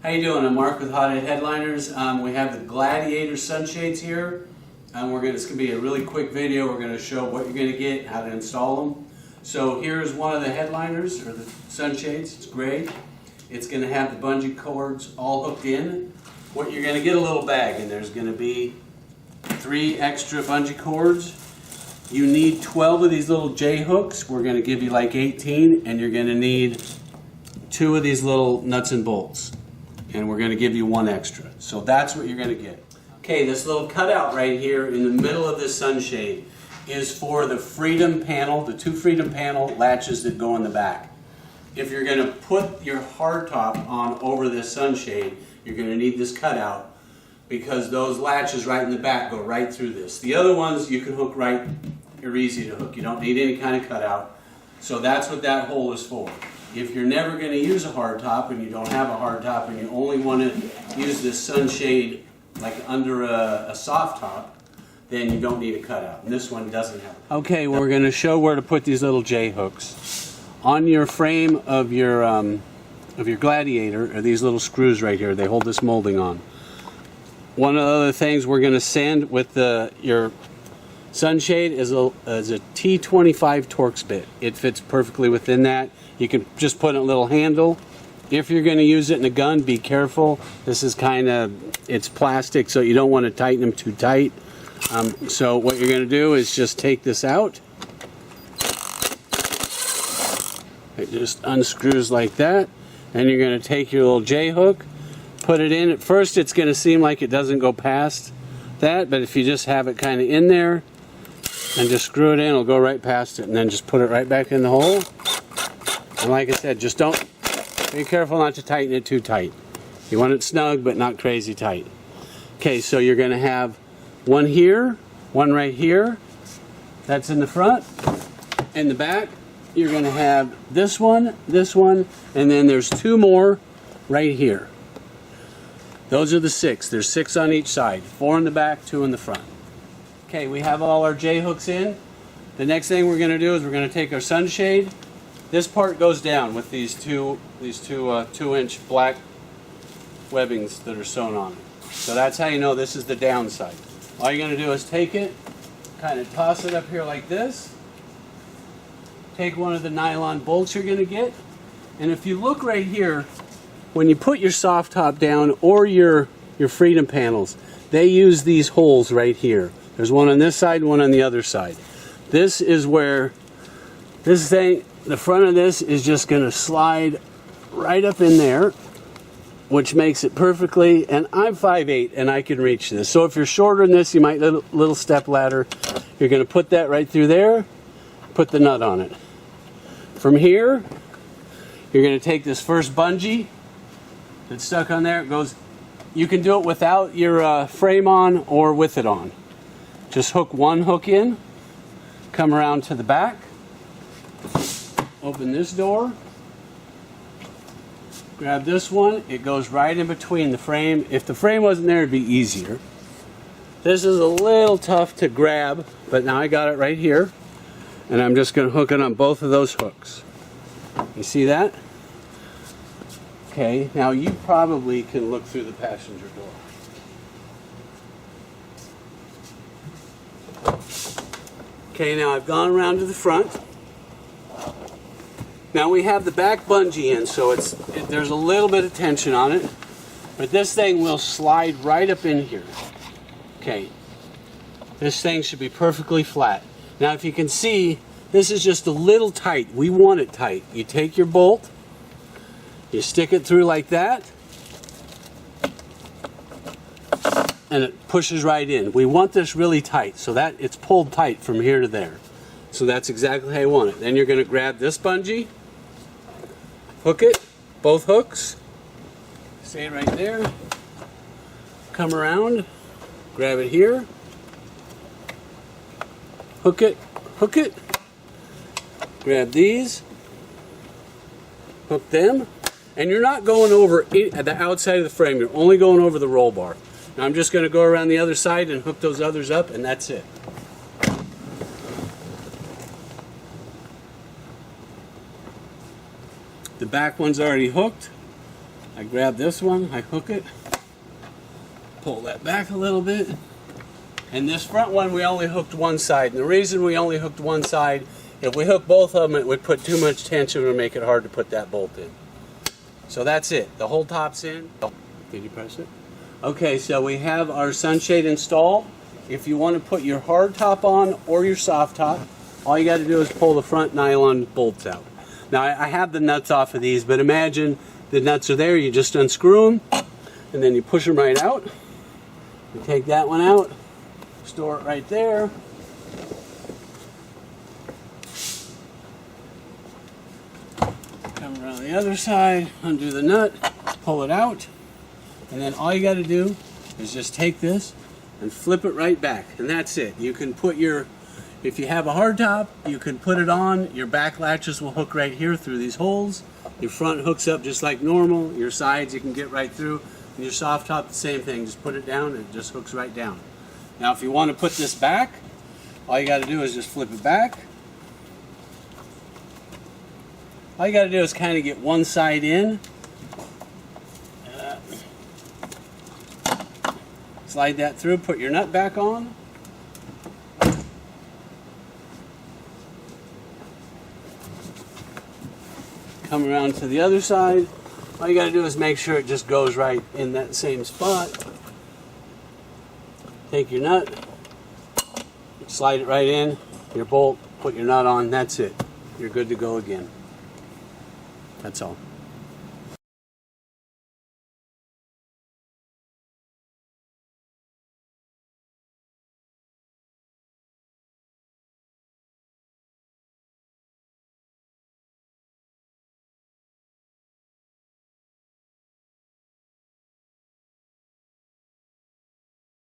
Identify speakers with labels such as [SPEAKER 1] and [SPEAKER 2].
[SPEAKER 1] How you doing? I'm Mark with Hothead Headliners. We have the Gladiator Sunshades here. It's going to be a really quick video. We're going to show what you're going to get, how to install them. So here's one of the headliners, or the sunshades. It's gray. It's going to have the bungee cords all hooked in. What you're going to get a little bag, and there's going to be 3 extra bungee cords. You need 12 of these little J hooks. We're going to give you like 18, and you're going to need 2 of these little nuts and bolts. And we're going to give you 1 extra. So that's what you're going to get. Okay, this little cutout right here in the middle of this sunshade is for the freedom panel, the 2 freedom panel latches that go in the back. If you're going to put your hardtop on over this sunshade, you're going to need this cutout because those latches right in the back go right through this. The other ones you can hook right, they're easy to hook. You don't need any kind of cutout. So that's what that hole is for. If you're never going to use a hard top and you don't have a hard top and you only want to use this sunshade like under a soft top, then you don't need a cutout. And this one doesn't have it. Okay, well, we're going to show where to put these little J hooks. On your frame of your Gladiator are these little screws right here. They hold this molding on. One of the other things we're going to sand with your sunshade is a T25 Torx bit. It fits perfectly within that. You can just put in a little handle. If you're going to use it in a gun, be careful. This is it's plastic, so you don't want to tighten them too tight. So what you're going to do is just take this out. It just unscrews like that. And you're going to take your little J hook, put it in. At first it's going to seem like it doesn't go past that, but if you just have it kind of in there and just screw it in, it'll go right past it, and then just put it right back in the hole. And like I said, just be careful not to tighten it too tight. You want it snug, but not crazy tight. Okay, so you're going to have one here, one right here. That's in the front. In the back, you're going to have this one, and then there's 2 more right here. Those are the 6. There's 6 on each side. 4 in the back, 2 in the front. Okay, we have all our J hooks in. The next thing we're going to do is we're going to take our sunshade. This part goes down with these two 2-inch black webbings that are sewn on it. So that's how you know this is the downside. All you're going to do is take it, kind of toss it up here like this. Take one of the nylon bolts you're going to get. And if you look right here, when you put your soft top down or your freedom panels, they use these holes right here. There's one on this side, one on the other side. This is where this thing, the front of this is just going to slide right up in there, which makes it perfectly, and I'm 5'8", and I can reach this. So if you're shorter than this, you might need a little step ladder. You're going to put that right through there, put the nut on it. From here, you're going to take this first bungee that's stuck on there. It goes. You can do it without your frame on or with it on. Just hook one hook in, come around to the back, open this door, grab this one. It goes right in between the frame. If the frame wasn't there, it'd be easier. This is a little tough to grab, but now I got it right here, and I'm just going to hook it on both of those hooks. You see that? Okay, now you probably can look through the passenger door. Okay, now I've gone around to the front. Now we have the back bungee in, so there's a little bit of tension on it, but this thing will slide right up in here. Okay, this thing should be perfectly flat. Now if you can see, this is just a little tight. We want it tight. You take your bolt, you stick it through like that, and it pushes right in. We want this really tight so that it's pulled tight from here to there. So that's exactly how you want it. Then you're going to grab this bungee, hook it, both hooks, stay right there, come around, grab it here, hook it, grab these, hook them, and you're not going over at the outside of the frame, you're only going over the roll bar. Now I'm just going to go around the other side and hook those others up, and that's it. The back one's already hooked. I grab this one, I hook it, pull that back a little bit, and this front one we only hooked one side. And the reason we only hooked one side, if we hook both of them, it would put too much tension and make it hard to put that bolt in. So that's it. The whole top's in. Did you press it? Okay, so we have our sunshade installed. If you want to put your hard top on or your soft top, all you got to do is pull the front nylon bolts out. Now I have the nuts off of these, but imagine the nuts are there, you just unscrew them, and then you push them right out. You take that one out, store it right there. Come around the other side, undo the nut, pull it out, and then all you got to do is just take this and flip it right back, and that's it. You can put your, if you have a hard top, you can put it on. Your back latches will hook right here through these holes. Your front hooks up just like normal. Your sides you can get right through. And your soft top, the same thing. Just put it down and it just hooks right down. Now if you want to put this back, all you got to do is just flip it back. All you got to do is kind of get one side in. Slide that through, put your nut back on. Come around to the other side. All you got to do is make sure it just goes right in that same spot. Take your nut, slide it right in, your bolt, put your nut on, that's it. You're good to go again. That's all.